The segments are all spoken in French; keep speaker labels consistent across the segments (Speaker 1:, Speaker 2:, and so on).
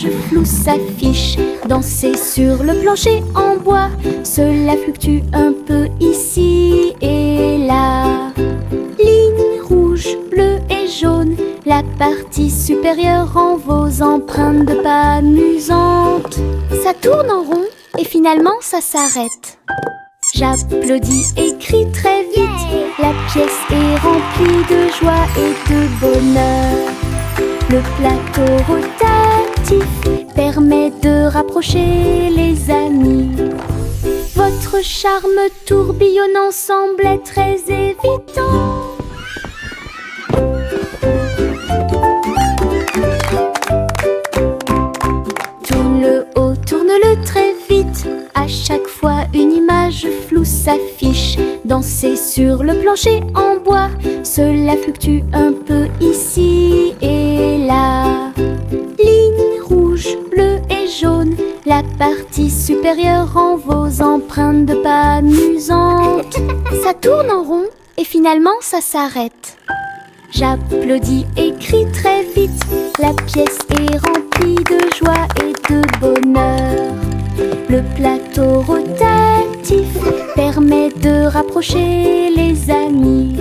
Speaker 1: image floue s'affiche. Danser sur le plancher en bois, cela fluctue un peu ici et là. Lignes rouges, bleues et jaunes, la partie supérieure rend vos empreintes de pas amusantes. Ça tourne en rond et finalement ça s'arrête. J'applaudis et crie très vite. La pièce est remplie de joie et de bonheur. Le plateau rotatif permet de rapprocher les amis. Votre charme tourbillonnant semblait très évident. Tourne-le haut, tourne-le très vite. À chaque fois une image floue s'affiche. Danser sur le plancher en bois, cela fluctue un peu ici et là. Lignes rouges, bleues et jaunes, la partie supérieure rend vos empreintes de pas amusantes. Ça tourne en rond et finalement ça s'arrête. J'applaudis et crie très vite. La pièce est remplie de joie et de bonheur. Le plateau rotatif permet de rapprocher les amis.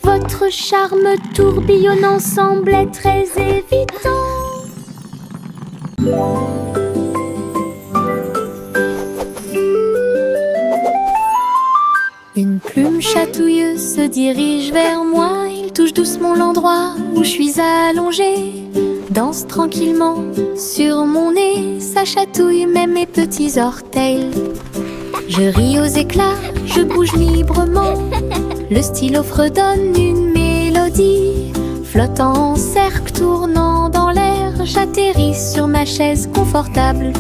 Speaker 1: Votre charme tourbillonnant semblait très évident. Une plume chatouilleuse se dirige vers moi. Il touche doucement l'endroit où je suis allongée. Danse tranquillement sur mon nez. Ça chatouille même mes petits orteils. Je ris aux éclats, je bouge librement. Le stylo fredonne une mélodie. Flottant en cercle, tournant dans l'air, j'atterris sur ma chaise confortable.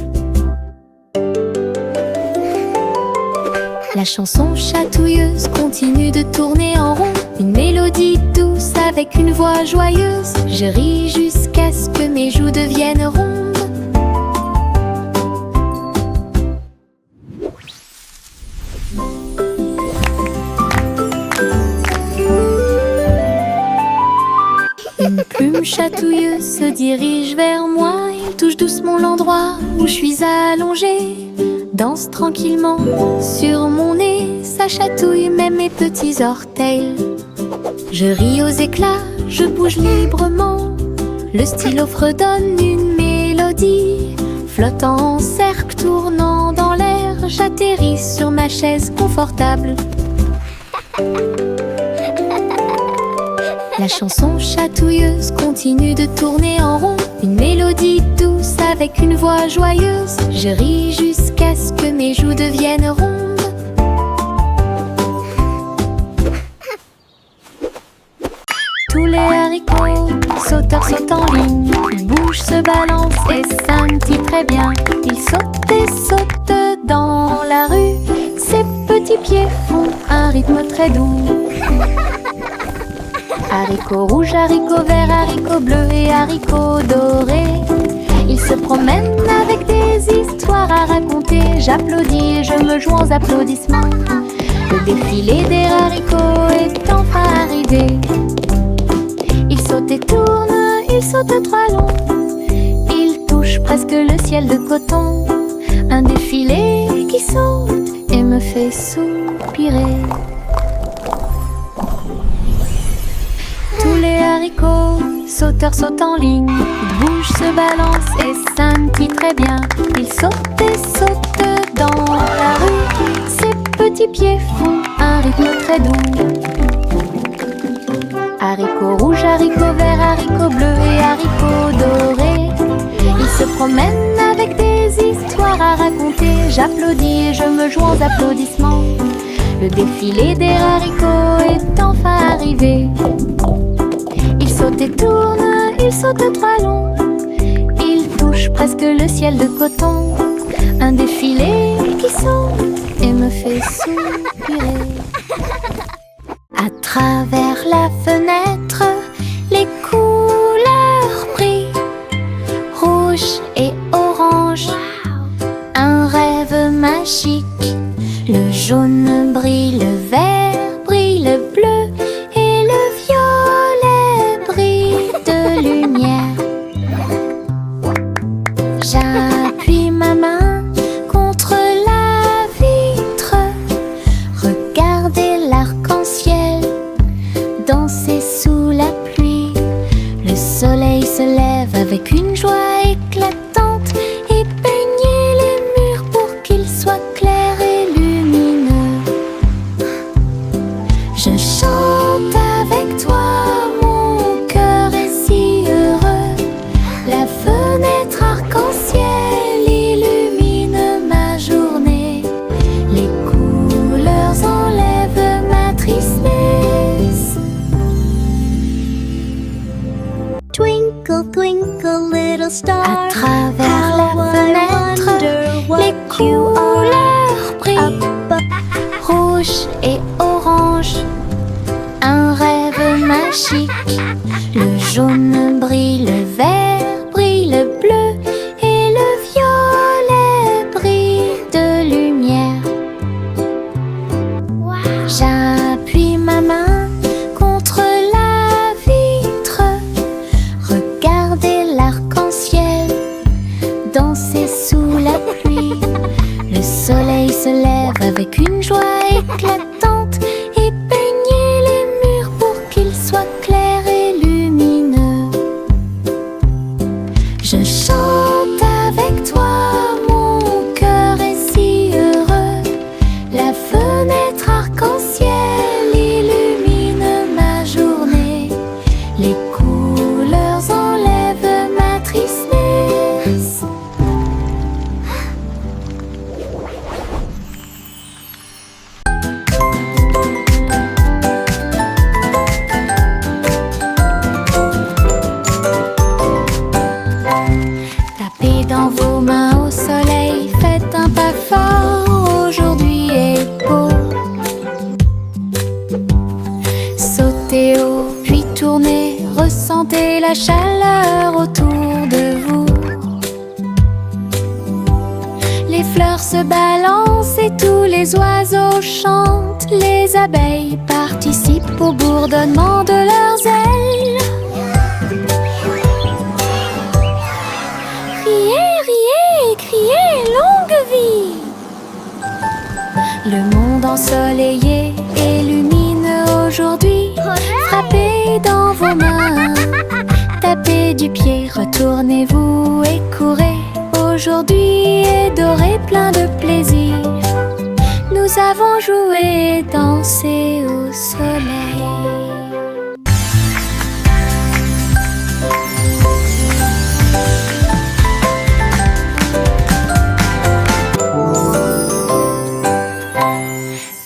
Speaker 1: La chanson chatouilleuse continue de tourner en rond. Une mélodie douce avec une voix joyeuse. Je ris jusqu'à ce que mes joues deviennent rondes. Une plume chatouilleuse se dirige vers moi. Il touche doucement l'endroit où je suis allongée. Danse tranquillement sur mon nez. Ça chatouille même mes petits orteils. Je ris aux éclats, je bouge librement. Le stylo fredonne une mélodie. Flottant en cercle, tournant dans l'air, j'atterris sur ma chaise confortable. La chanson chatouilleuse continue de tourner en rond. Une mélodie douce avec une voix joyeuse. Je ris jusqu'à ce que mes joues deviennent rondes. Tous les haricots, sauteurs sautent en ligne. Ils bougent, se balancent et scintillent très bien. Ils sautent et sautent dans la rue. Ses petits pieds font un rythme très doux. Haricots rouges, haricots verts, haricots bleus et haricots dorés. Ils se promènent avec des histoires à raconter. J'applaudis et je me joins aux applaudissements. Le défilé des haricots est enfin arrivé. Ils sautent et tournent, ils sautent trois longs. Ils touchent presque le ciel de coton. Un défilé qui saute et me fait soupirer. Tous les haricots, sauteurs sautent en ligne. Ils bougent, se balancent et scintillent très bien. Ils sautent et sautent dans la rue. Ses petits pieds font un rythme très doux. Haricots rouges, haricots verts, haricots bleus et haricots dorés. Ils se promènent avec des histoires à raconter. J'applaudis et je me joins aux applaudissements. Le défilé des haricots est enfin arrivé. Ils sautent et tournent, ils sautent trois longs. Ils touchent presque le ciel de coton. Un défilé qui saute et me fait soupirer. À travers la fenêtre, les couleurs brillent. Rouge et orange, un rêve magique. Le jaune brille, le vert brille, le bleu et le violet brillent de lumière. éclatante et peignez les murs pour qu'ils soient clairs et lumineux. Je chante avec toi, mon cœur est si heureux. La fenêtre arc-en-ciel illumine ma journée. Les couleurs enlèvent ma tristesse.
Speaker 2: Twinkle, twinkle, little star.
Speaker 1: À travers la fenêtre, les couleurs brillent. Rouge et orange, un rêve magique. Le jaune brille, le vert brille, le bleu et le violet brillent de lumière. J'appuie ma main contre la vitre. Regardez l'arc-en-ciel danser sous la pluie. Le soleil se lève avec une joie éclatante et peignez les murs pour qu'ils soient clairs et lumineux. Je chante avec toi, mon cœur est si heureux. La fenêtre arc-en-ciel illumine ma journée. Les couleurs enlèvent ma tristesse. Tapez dans vos mains au soleil, faites un pas fort, aujourd'hui est beau. Sautez haut, puis tournez, ressentez la chaleur autour de vous. Les fleurs se balancent et tous les oiseaux chantent. Les abeilles participent au bourdonnement de leurs ailes. Riez, riez, criez, longue vie. Le monde ensoleillé illumine aujourd'hui. Frappez dans vos mains, tapez du pied, retournez-vous et courez. Aujourd'hui est doré, plein de plaisir. Nous avons joué et dansé au soleil.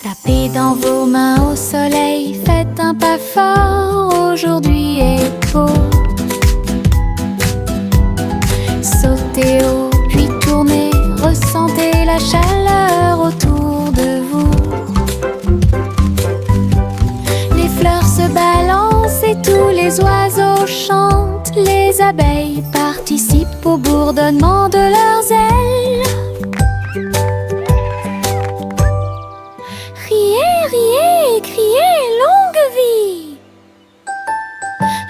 Speaker 1: Tapez dans vos mains au soleil, faites un pas fort, aujourd'hui est beau. Sautez haut, puis tournez, ressentez la chaleur autour de vous. Les fleurs se balancent et tous les oiseaux chantent. Les abeilles participent au bourdonnement de leurs ailes. Riez, riez, criez, longue vie.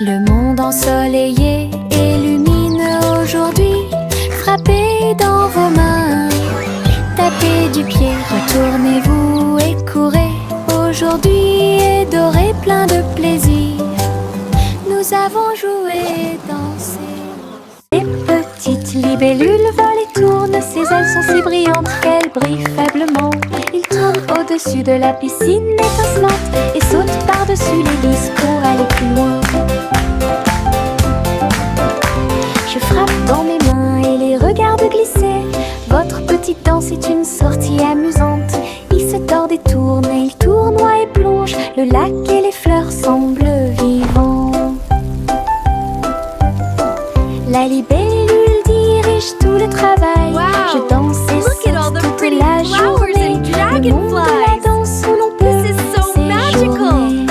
Speaker 1: Le monde ensoleillé illumine aujourd'hui. Frappez dans vos mains, tapez du pied, retournez-vous et courez. Aujourd'hui est doré, plein de plaisir. Nous avons joué et dansé. Les petites libellules volent et tournent. Ses ailes sont si brillantes qu'elles brillent faiblement. Ils tournent au-dessus de la piscine étincelante et sautent par-dessus les lisses pour aller plus loin. Je frappe dans mes mains et les regarde glisser. Votre petite danse est une sortie amusante. Il se tord et tourne et il tournoie et plonge. Le lac et les fleurs semblent vivants. La libellule dirige tout le travail. Je danse et saute toute la journée. Le monde de la danse où l'on peut séjourner.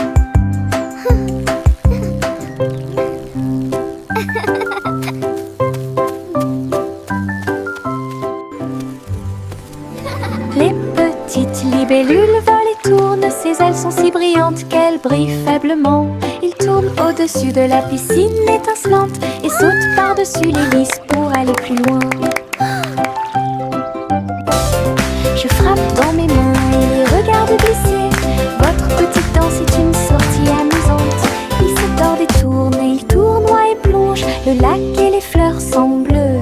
Speaker 1: Les petites libellules volent et tournent. Ses ailes sont si brillantes qu'elles brillent faiblement. Il tourne au-dessus de la piscine étincelante et saute par-dessus les lisses pour aller plus loin. Je frappe dans mes mains et les regarde glisser. Votre petite danse est une sortie amusante. Il se tord et tourne et il tournoie et plonge. Le lac et les fleurs semblent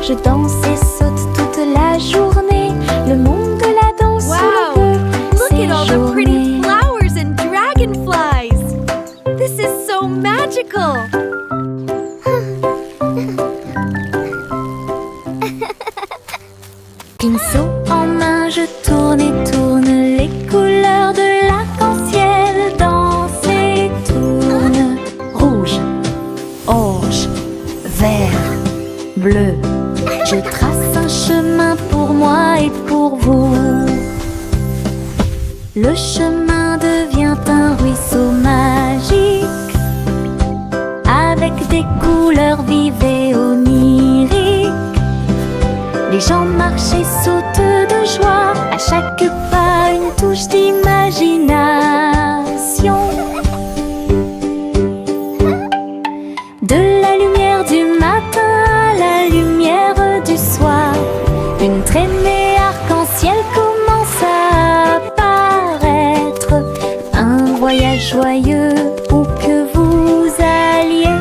Speaker 1: Je danse et saute toute la journée. Le monde de la danse
Speaker 3: Wow!
Speaker 1: où l'on peut
Speaker 3: Look at all the pretty
Speaker 1: séjourner.
Speaker 3: flowers and dragonflies! This is so magical!
Speaker 1: Pinceau en main, je tourne et tourne. Les couleurs de l'arc-en-ciel dansent et tournent. Rouge, orange, vert, bleu. Je trace un chemin pour moi et pour vous. Le chemin devient un ruisseau magique, avec des couleurs vives et oniriques. Les gens marchent et sautent de joie, à chaque pas une touche d'imagination. De la lumière du matin à la lumière du soir, une traînée arc-en-ciel commence à apparaître. Un voyage joyeux où que vous alliez.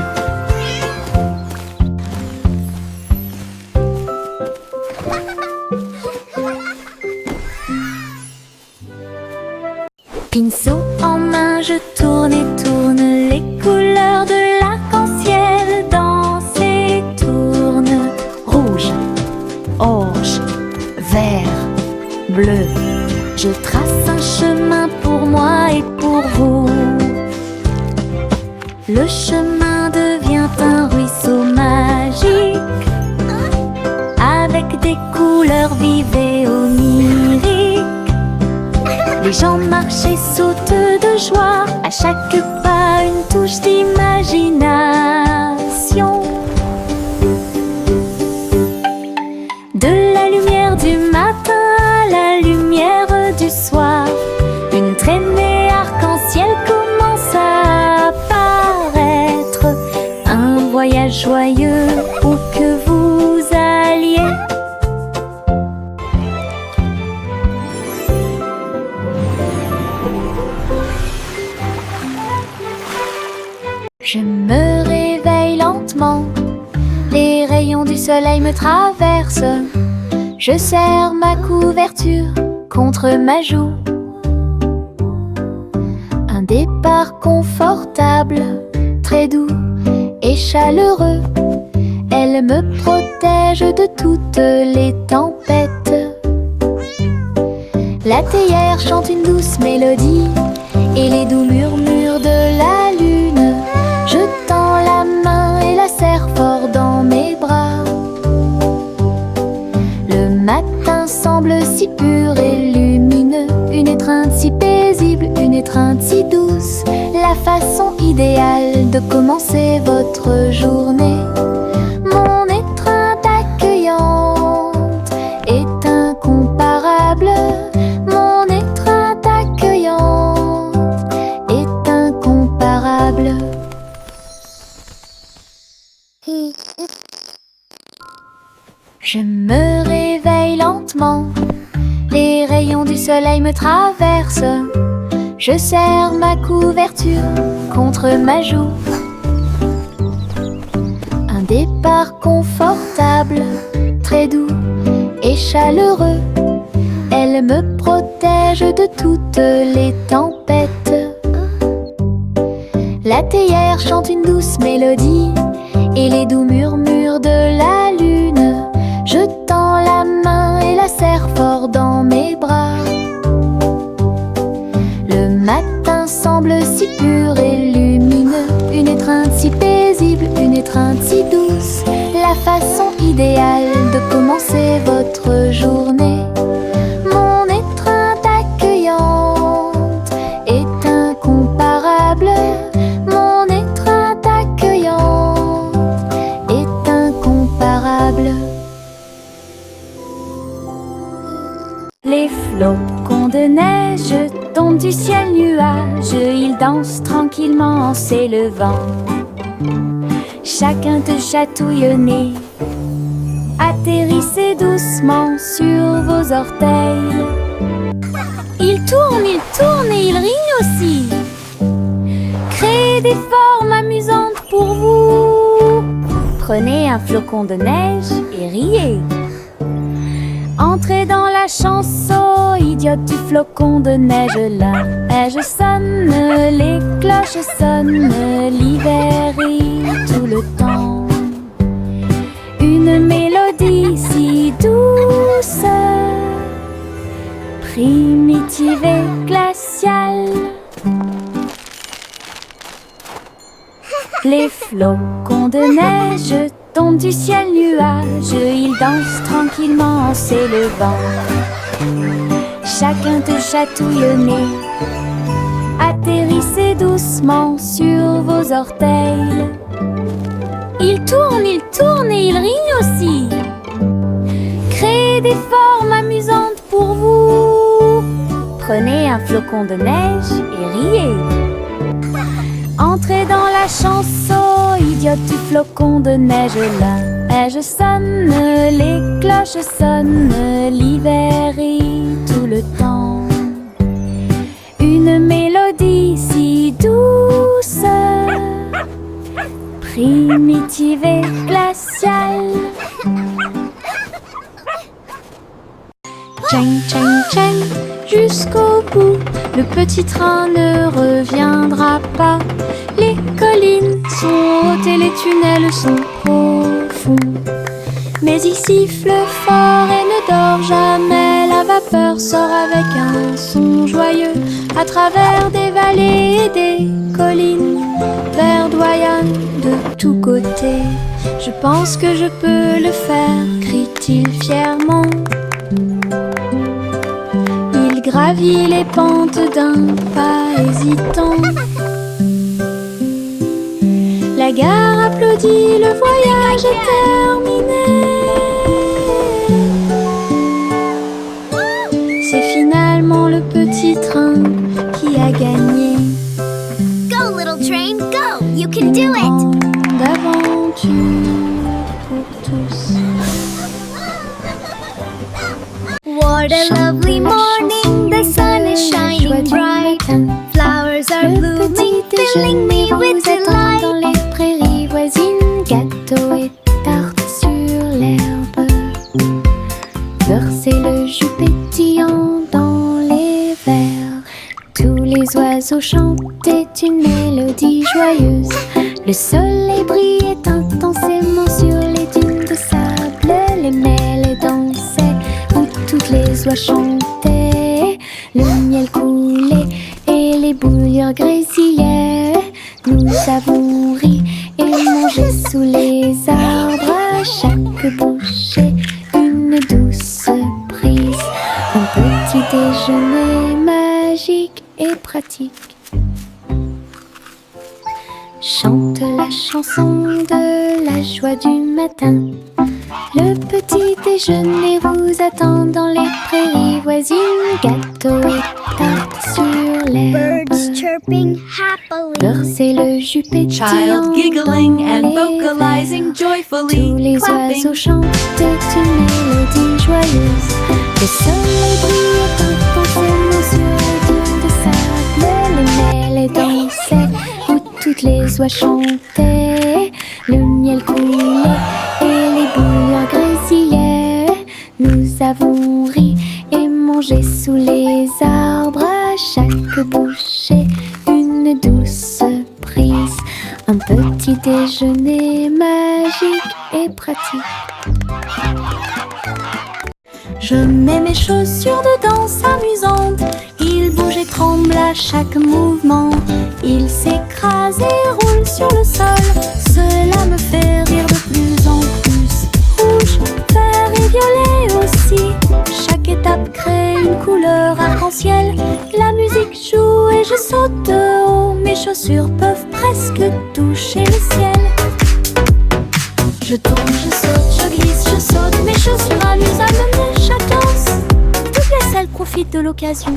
Speaker 1: Pinceau en main, je tourne et tourne. Les couleurs de l'arc-en-ciel dansent et tournent. Rouge, orange, vert, bleu. Je trace un chemin pour moi et pour vous. Le chemin devient un ruisseau magique, avec des couleurs vives et oniriques. Les gens marchent et sautent de joie, à chaque pas une touche d'imagination. De la lumière du matin à la lumière du soir, une traînée arc-en-ciel commence à apparaître. Un voyage joyeux où que vous alliez. Je me réveille lentement, les rayons du soleil me traversent. Je serre ma couverture contre ma joue. Un départ confortable, très doux et chaleureux. Elle me protège de toutes les tempêtes. La théière chante une douce mélodie et les doux murmures de la lune. Je tends la main et la serre fort dans mes bras. Le matin semble si pur et lumineux, une étreinte si paisible, une étreinte si douce, la façon idéale de commencer votre journée. Mon étreinte accueillante est incomparable. Mon étreinte accueillante est incomparable. Je me réveille lentement, les rayons du soleil me traversent. Je serre ma couverture contre ma joue. Un départ confortable, très doux et chaleureux. Elle me protège de toutes les tempêtes. La théière chante une douce mélodie et les doux murmures de la lune. Je tends la main et la serre fort dans mes bras. Le matin semble si pur et lumineux, une étreinte si paisible, une étreinte si douce, la façon idéale de commencer votre journée. Mon étreinte accueillante est incomparable. Mon étreinte accueillante est incomparable. Les flocons de neige tombent du ciel nuage, ils dansent tranquillement en s'élevant. Chacun te chatouille au nez, atterrissez doucement sur vos orteils. Ils tournent et ils rignent aussi. Créez des formes amusantes pour vous. Prenez un flocon de neige et riez. Entrez dans la chanson, idiote du flocon de neige. La neige sonne, les cloches sonnent, l'hiver rit tout le temps. Une mélodie si douce, primitive et glaciale. Les flocons de neige tombent du ciel nuage, ils dansent tranquillement en s'élevant. Chacun te chatouille le nez, atterrissez doucement sur vos orteils. Ils tournent et ils rient aussi. Créez des formes amusantes pour vous. Prenez un flocon de neige et riez. Entrez dans la chanson, idiote du flocon de neige. La neige sonne, les cloches sonnent, l'hiver rit tout le temps. Une mélodie si douce, primitive et glaciale. Chang, chang, chang, jusqu'au bout, le petit train ne reviendra pas. Les collines sont hautes et les tunnels sont profonds. Mais il siffle fort et ne dort jamais. La vapeur sort avec un son joyeux à travers des vallées et des collines, verdoyant de tous côtés. Je pense que je peux le faire, crie-t-il fièrement. Il gravit les pentes d'un pas hésitant. La gare applaudit, le voyage est terminé. C'est finalement le petit train qui a gagné.
Speaker 2: Go, little train, go! You can do it!
Speaker 1: Grande aventure pour tous.
Speaker 2: What a lovely morning, the sun is shining bright. Flowers are blooming, filling me with delight.
Speaker 1: Dans les prairies voisines, gâteaux et tartes sur l'herbe. Beurre, c'est le jus pétillant dans les verres. Tous les oiseaux chantaient une mélodie joyeuse. Le soleil brillait intensément sur les dunes de sable. Les mêles dansaient où toutes les oies chantaient. Le miel coulait et les bouilloires grésillaient. Nous avons ri et mangé sous les arbres. À chaque bouchée, une douce prise. Un petit déjeuner magique et pratique. Chante la chanson de la joie du matin. Le petit déjeuner vous attend dans les prairies voisines. Gâteaux et tartes sur l'herbe.
Speaker 2: Birds chirping happily.
Speaker 1: Beurre, c'est le jus pétillant
Speaker 3: Child giggling
Speaker 1: dans
Speaker 3: and
Speaker 1: les
Speaker 3: vocalizing
Speaker 1: verres.
Speaker 3: joyfully,
Speaker 1: Tous les
Speaker 3: clapping.
Speaker 1: oiseaux chantaient une mélodie joyeuse. Le soleil brillait intensément sur les dunes de sable. Les mêles dansaient où toutes les oies chantaient. Le miel coulait et les bouilloires grésillaient. Nous avons ri et mangé sous les arbres. À chaque bouchée, une douce prise. Un petit déjeuner magique et pratique. Je mets mes chaussures de danse amusantes. Ils bougent et tremblent à chaque mouvement. Ils s'écrasent et roulent sur le sol. Cela me fait rire de plus en plus. Rouge, vert et violet aussi. Chaque étape crée une couleur arc-en-ciel. La musique joue et je saute de haut. Mes chaussures peuvent presque toucher le ciel. Je tourne, je saute, je glisse, je saute. Mes chaussures amusent à mener chaque danse. Toutes les selles profitent de l'occasion.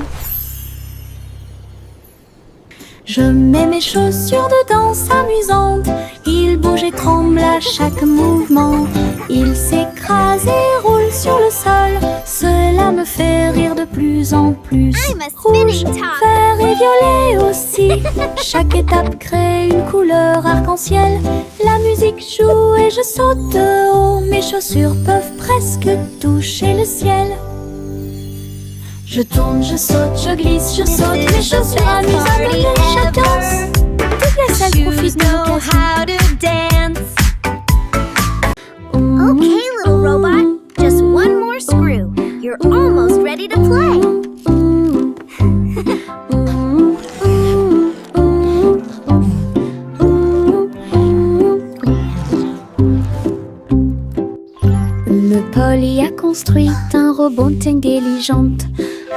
Speaker 1: Je mets mes chaussures de danse amusantes. Ils bougent et tremblent à chaque mouvement. Ils s'écrasent et roulent sur le sol. Cela me fait rire de plus en plus.
Speaker 2: I'm a
Speaker 1: Rouge,
Speaker 2: spinning top.
Speaker 1: vert et violet aussi. Chaque étape crée une couleur arc-en-ciel. La musique joue et je saute de haut. Mes chaussures peuvent presque toucher le ciel. Je tourne, je saute, je glisse, je saute. Mes chaussures amusent à me je danse. Toutes les salles profitent de
Speaker 3: know
Speaker 1: l'occasion.
Speaker 3: how to dance.
Speaker 2: Okay, little robot. Just one more screw. You're almost ready to play.
Speaker 1: Polly a construit un robot intelligente.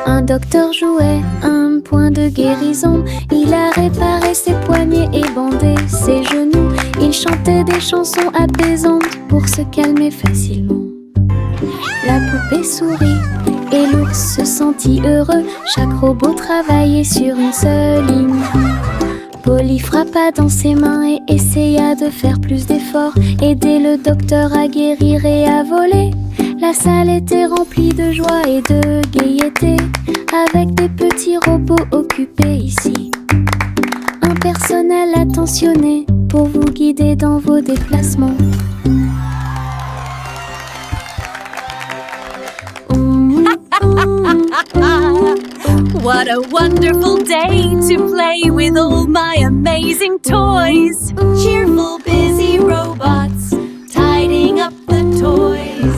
Speaker 1: Un docteur jouait un point de guérison. Il a réparé ses poignets et bandé ses genoux. Il chantait des chansons apaisantes pour se calmer facilement. La poupée sourit et l'ours se sentit heureux. Chaque robot travaillait sur une seule ligne. Polly frappa dans ses mains et essaya de faire plus d'efforts. Aider le docteur à guérir et à voler. La salle était remplie de joie et de gaieté, avec des petits robots occupés ici. Un personnel attentionné pour vous guider dans vos déplacements.
Speaker 3: What a wonderful day to play with all my amazing toys. Cheerful, busy robots, tidying up the toys.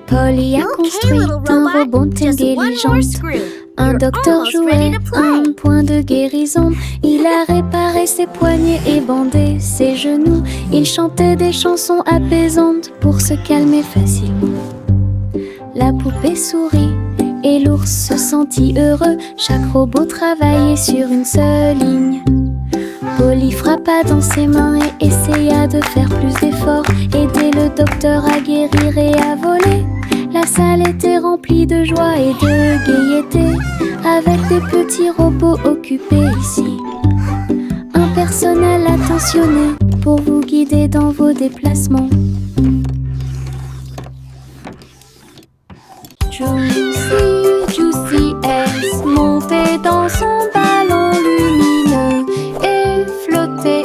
Speaker 1: Polly a
Speaker 2: Okay,
Speaker 1: construit
Speaker 2: little
Speaker 1: un
Speaker 2: robot.
Speaker 1: robot
Speaker 2: Just one more
Speaker 1: intelligent.
Speaker 2: screw.
Speaker 1: Un
Speaker 2: You're
Speaker 1: docteur
Speaker 2: almost ready
Speaker 1: jouait
Speaker 2: to play.
Speaker 1: un point de guérison. Il a réparé ses poignets et bandé ses genoux. Il chantait des chansons apaisantes pour se calmer facilement. La poupée sourit et l'ours se sentit heureux. Chaque robot travaillait sur une seule ligne. Polly frappa dans ses mains et essaya de faire plus d'efforts. Aider le docteur à guérir et à voler. La salle était remplie de joie et de gaieté, avec des petits robots occupés ici. Un personnel attentionné pour vous guider dans vos déplacements. Juicy S montait dans son ballon lumineux et flottait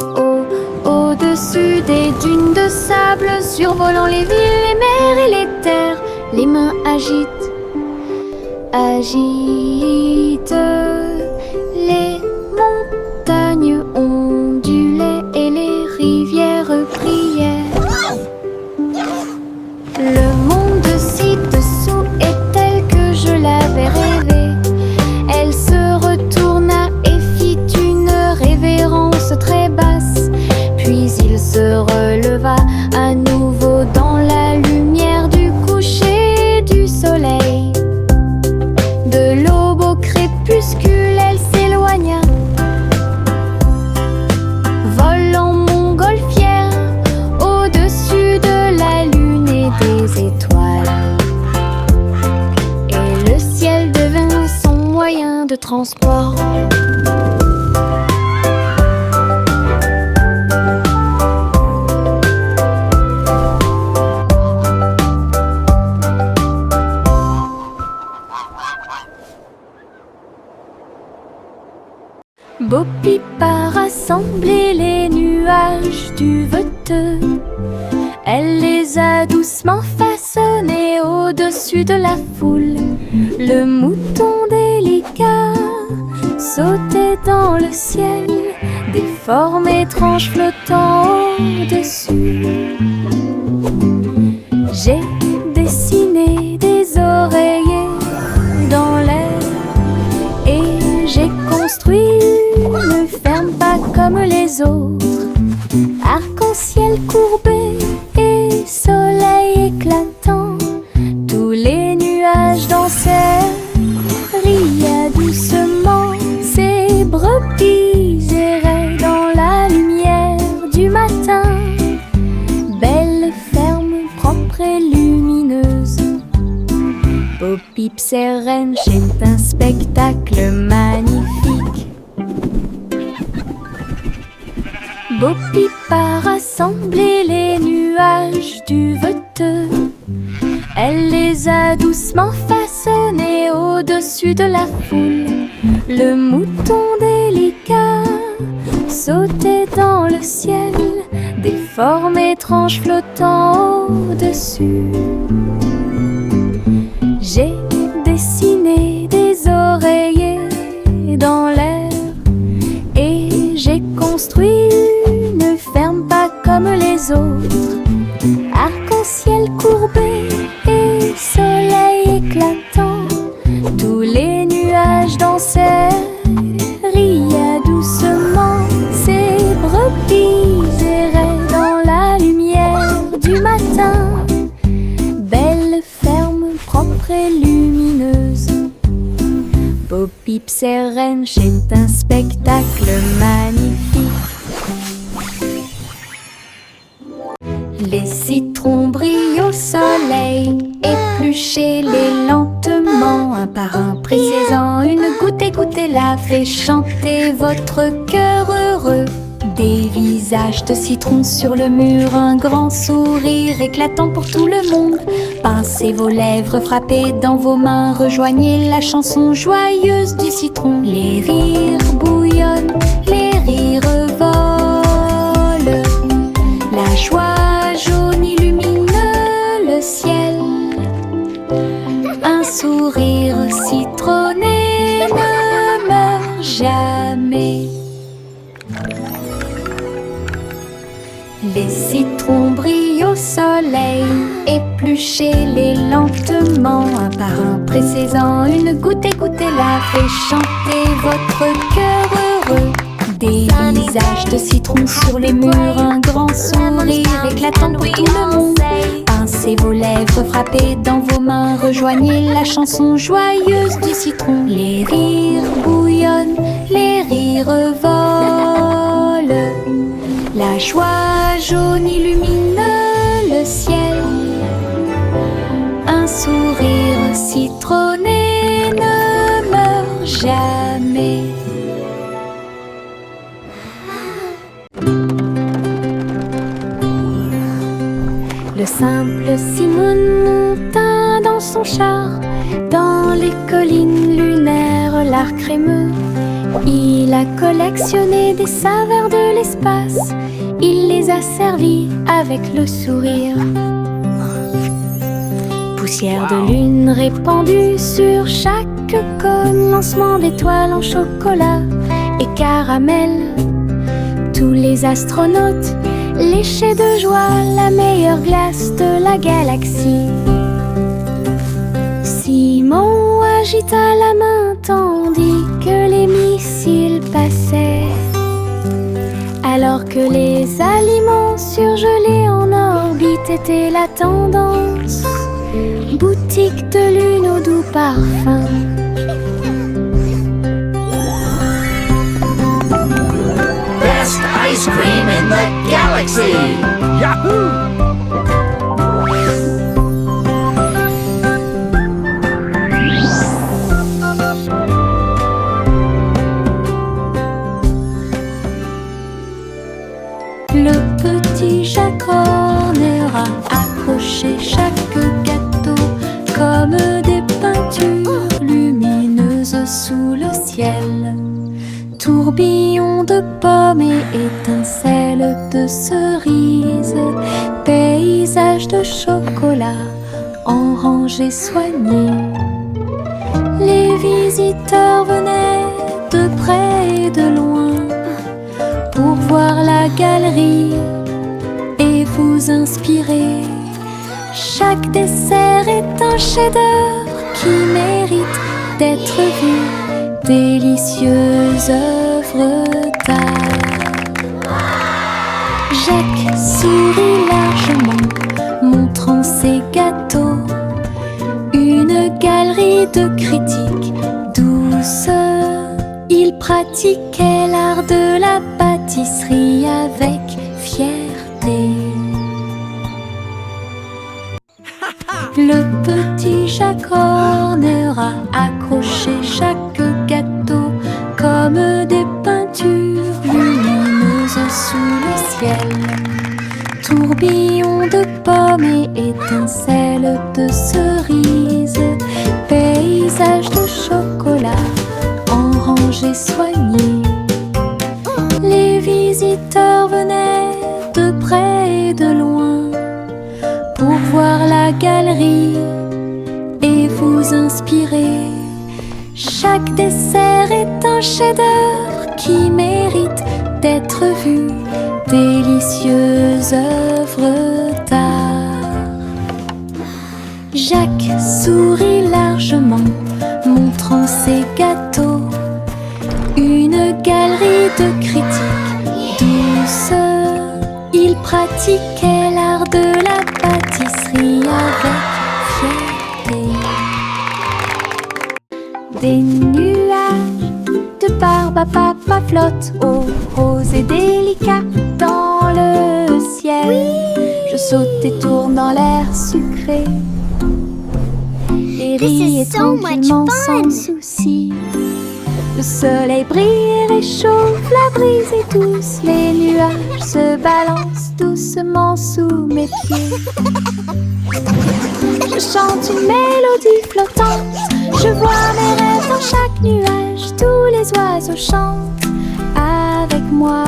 Speaker 1: au-dessus des dunes de sable, survolant les villes, les mers et les terres. Les mains agitent les montagnes ondulaient et les rivières prièrent. Le monde ci-dessous est tel que je l'avais rêvé. Elle se retourna et fit une révérence très basse. Puis il se releva à nouveau dans la lumière du coucher du soleil. De l'aube au crépuscule, elle s'éloigna, volant montgolfière au-dessus de la lune et des étoiles. Et le ciel devint son moyen de transport. Bo Peep a rassemblé les nuages du Veteux. Elle les a doucement façonnés au-dessus de la foule. Le mouton délicat sautait dans le ciel, des formes étranges flottant au-dessus. J'ai dessiné des oreillers dans l'air et j'ai construit une ferme pas comme les autres. Arc-en-ciel courbé et soleil éclatant, tous les nuages dansèrent, riaient doucement. Ces brebis erraient dans la lumière du matin. Belle ferme propre et lumineuse. Bo Peep sereine, c'est un spectacle magnifique. Bo Peep a rassemblé les nuages du Veteux. gâteux. Elle les a doucement façonnés au-dessus de la foule. Le mouton délicat sautait dans le ciel, des formes étranges flottant au-dessus. J'ai dessiné des oreillers dans l'air et j'ai construit une ferme pas comme les autres. Arc-en-ciel courbé et soleil éclatant, tous les nuages dansaient, riaient doucement. Ces brebis erraient dans la lumière du matin. Belle ferme propre et lumineuse. Bo Peep Ranch est un spectacle magnifique. Les citrons brillent au soleil, épluchez-les lentement, un par un, pressez-en une goutte et goûtez-la, fait chanter votre cœur heureux. Des visages de citron sur le mur, un grand sourire éclatant pour tout le monde. Pincez vos lèvres, frappez dans vos mains, rejoignez la chanson joyeuse du citron. Les rires bouillonnent, les rires volent, la joie jaune illumine le ciel. Un sourire citronné ne meurt jamais. Les citrons brillent au soleil, épluchez-les lentement, un par un, pressez-en une goutte et goûtez-la, fait chanter votre cœur heureux. Des visages de citron sur les murs, un grand sourire éclatant pour tout le monde. Pincez vos lèvres, frappez dans vos mains, rejoignez la chanson joyeuse du citron. Les rires bouillonnent, les rires volent, la joie jaune illumine le ciel. Un sourire citronné ne meurt jamais. Le simple Simon monta dans son char, dans les collines lunaires, l'art crémeux. Il a collectionné des saveurs de l'espace, il les a servis avec le sourire. Poussière de lune répandue sur chaque cône, lancement d'étoiles en chocolat et caramel. Tous les astronautes léchaient de joie la meilleure glace de la galaxie. Simon agita la main tandis que les missiles passaient, alors que les aliments surgelés en orbite étaient la tendance. Boutique de lune au doux parfum.
Speaker 4: Best ice cream in the galaxy! Yahoo!
Speaker 1: Le petit Jacques Horner a accroché chaque gâteau comme des peintures lumineuses sous le ciel. Tourbillon de pommes et étincelles de cerises, paysage de chocolat en rangées soignées. Les visiteurs venaient de près et de loin pour voir la galerie et vous inspirer. Chaque dessert est un chef-d'œuvre qui mérite d'être vu. Délicieuse œuvre d'art. Jacques sourit largement, montrant ses gâteaux. Une galerie de critiques douce. Il pratiquait l'art de la pâtisserie avec fierté. Le petit Jacques Horner a accroché chaque gâteau comme des peintures lumineuses sous le ciel. Tourbillon de pommes et j'ai soigné. Les visiteurs venaient de près et de loin pour voir la galerie et vous inspirer. Chaque dessert est un chef-d'œuvre qui mérite d'être vu, délicieuse œuvre d'art. Jacques sourit largement, montrant ses gâteaux. Une galerie de critiques douce. Il pratiquait l'art de la pâtisserie avec fierté. Des nuages de barbe à papa flottent, oh, rose et délicat dans le ciel. Je saute et tourne dans l'air sucré et ris et tranquillement sans souci. Le soleil brille et réchauffe, la brise est douce. Les nuages se balancent doucement sous mes pieds. Je chante une mélodie flottante. Je vois mes rêves dans chaque nuage. Tous les oiseaux chantent avec moi.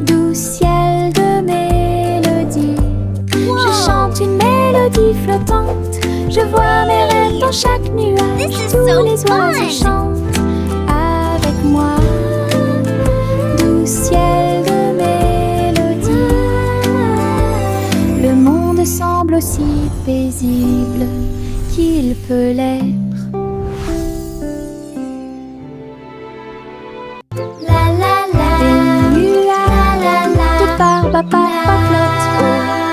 Speaker 1: Doux ciel de mélodie. Je chante une mélodie flottante. Je vois mes rêves dans chaque nuage. Tous les oiseaux chantent avec moi. Doux ciel de mélodie. Le monde semble aussi paisible qu'il peut l'être. La la la. Des nuages de barbe à papa flottent,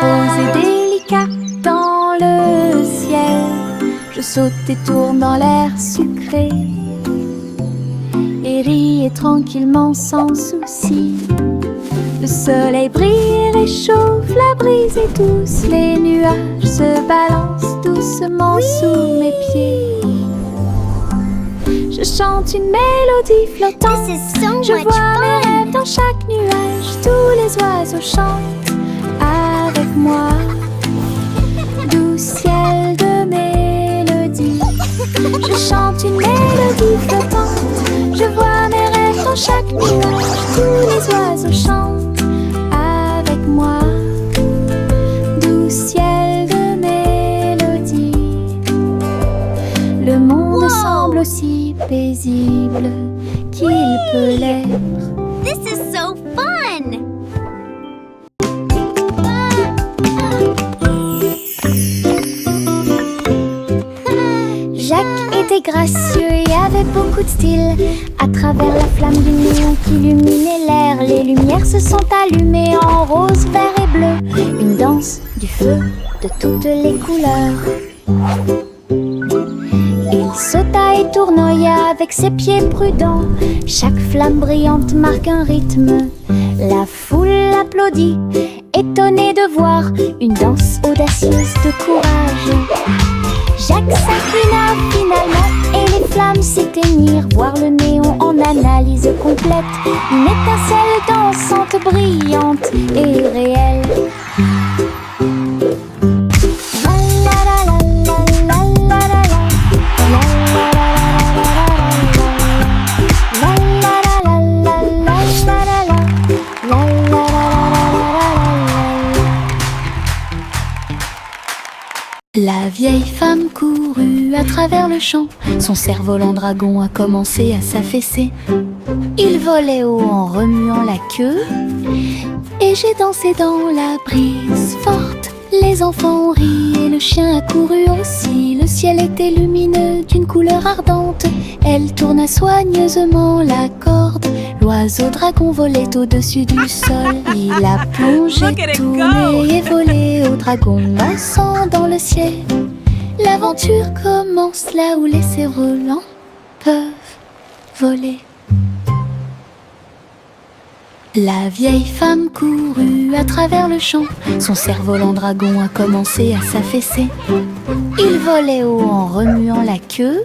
Speaker 1: rose et délicat dans le ciel. Je saute et tourne dans l'air sucré et ris et tranquillement sans souci. Le soleil brille et réchauffe, la brise est douce. Les nuages se balancent doucement sous mes pieds. Je chante une mélodie flottante. Je vois mes rêves dans chaque nuage. Tous les oiseaux chantent avec moi. Doux ciel de mélodie. Je chante une mélodie flottante. Je vois mes rêves dans chaque nuage. Tous les oiseaux chantent avec moi. Doux ciel de mélodie. Le monde semble aussi paisible qu'il peut l'être.
Speaker 2: This is so fun!
Speaker 1: Jacques était gracieux et avait beaucoup de style. À travers la flamme du néon qui illuminait l'air, les lumières se sont allumées en rose, vert et bleu. Une danse du feu de toutes les couleurs. Il sauta et tournoya avec ses pieds prudents. Chaque flamme brillante marque un rythme. La foule applaudit, étonnée de voir une danse audacieuse de courage. Jacques s'inclina finalement et les flammes s'éteignirent. Voir le néon en analyse complète. Une étincelle dansante, brillante et réelle. La vieille femme courut à travers le champ. Son cerf-volant dragon a commencé à s'affaisser. Il volait haut en remuant la queue et j'ai dansé dans la brise forte. Les enfants ont ri et le chien a couru aussi. Le ciel était lumineux d'une couleur ardente. Elle tourna soigneusement la corde. L'oiseau dragon volait au-dessus du sol. Il a plongé, tourné et volé au dragon massant dans le ciel. L'aventure commence là où les cerfs-volants peuvent voler. La vieille femme courut à travers le champ. Son cerf-volant dragon a commencé à s'affaisser. Il volait haut en remuant la queue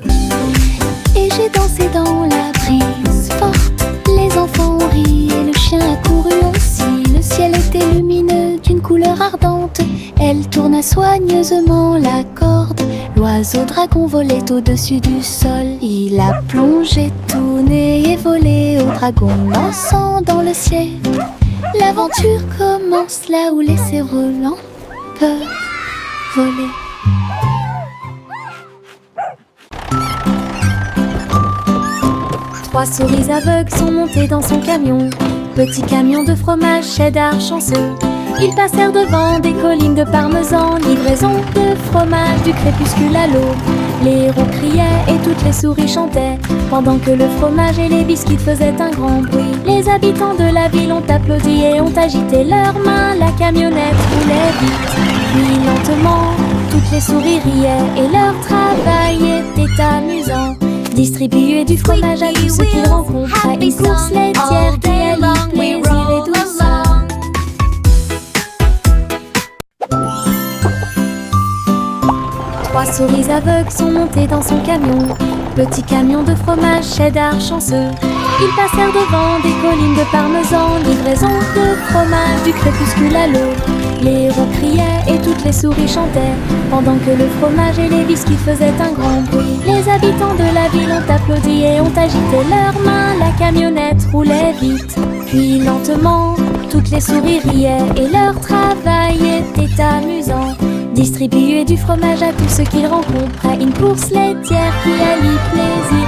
Speaker 1: et j'ai dansé dans la brise forte. Les enfants ont ri et le chien a couru aussi. Le ciel était lumineux d'une couleur ardente. Elle tourna soigneusement la corde. L'oiseau oiseau dragon volait au-dessus du sol. Il a plongé, tourné et volé au dragon lançant dans le ciel. L'aventure commence là où les cerfs-volants peuvent voler. Trois souris aveugles sont montées dans son camion. Petit camion de fromage cheddar chanceux. Ils passèrent devant des collines de parmesan. Livraison de fromage du crépuscule à l'aube. Les héros criaient et toutes les souris chantaient, pendant que le fromage et les biscuits faisaient un grand bruit. Les habitants de la ville ont applaudi et ont agité leurs mains. La camionnette roulait vite, puis lentement. Toutes les souris riaient et leur travail était amusant. Distribuer du fromage à tous ceux qu'ils rencontrent à une course laitière qui allie plaisir et douceur. Trois souris aveugles sont montées dans son camion. Petit camion de fromage cheddar chanceux. Ils passèrent devant des collines de parmesan. Livraison de fromage du crépuscule à l'aube. Les héros criaient et toutes les souris chantaient, pendant que le fromage et les biscuits faisaient un grand bruit. Les habitants de la ville ont applaudi et ont agité leurs mains. La camionnette roulait vite, puis lentement. Toutes les souris riaient et leur travail était amusant. Distribuer du fromage à tous ceux qu'ils rencontrent à une course laitière qui allie plaisir